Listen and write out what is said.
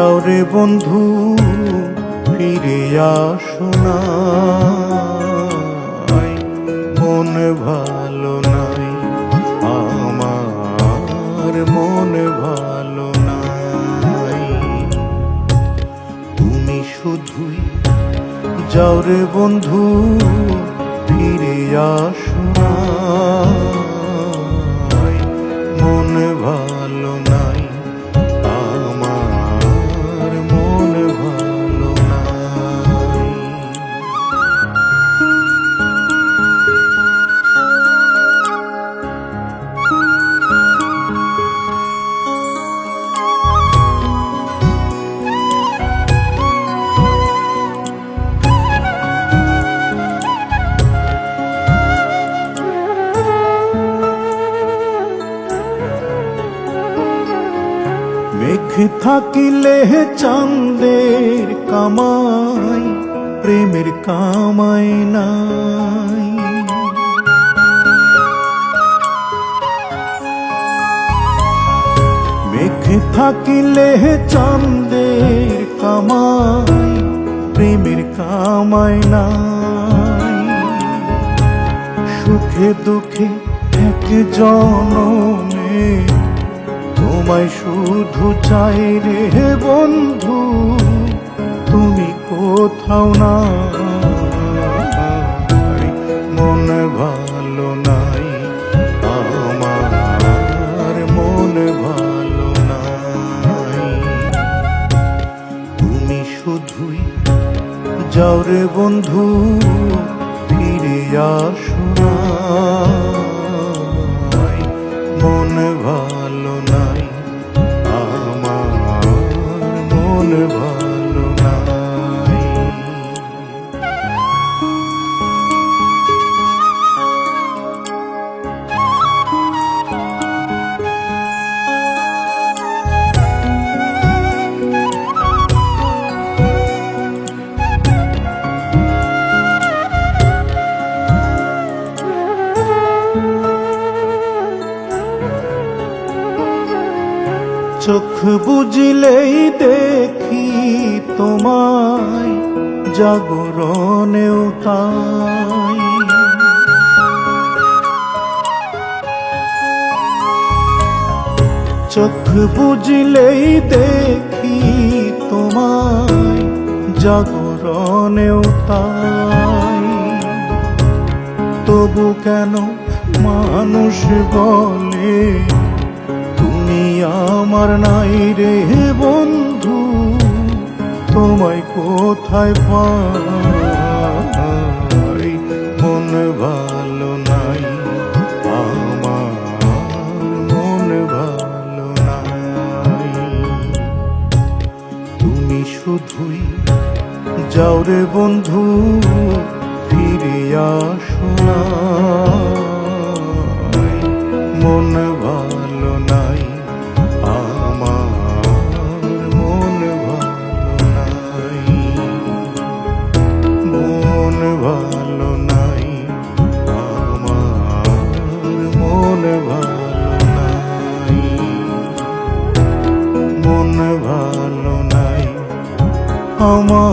যাও রে বন্ধু ফিরে আসো না, মন ভালো নাই আমার, মন ভালো নাই। তুমি শুধুই যাও রে বন্ধু ফিরে আসো না, মন ভালো নাই আমার, মন ভালো নাই। মেঘ থাকিলে চাঁদের কামাই, প্রেমের কামাই নাই। মেঘ থাকিলে চাঁদের কামাই, প্রেমের কামাই নাই। সুখে দুঃখে এক জনমে তোমায় শুধু চাই রে বন্ধু, তুমি কোথাও না, মন ভালো নাই আমার, মন ভালো নাই। তুমি শুধুই যাও রে বন্ধু ফিরে আসো না, মন ভালো নাই আমার, মন ভালো নাই। চোখ বুঝিলেই দেখি তোমায়, জাগরণেও তাই। চোখ বুঝিলেই দেখি তোমায়, জাগরণেও তাই। তবু কেন মানুষ বলে তুমি আমার নাই রে বন্ধু, তোমায় কোথায় পাই। মন ভালো নাই আমার, মন ভালো নাই। তুমি শুধুই যাও রে বন্ধু ফিরে আসো না, মন ভালো নাই আমার, মন ভালো নাই, মন ভালো নাই আমার, মন ভালো নাই, মন ভালো নাই আমার।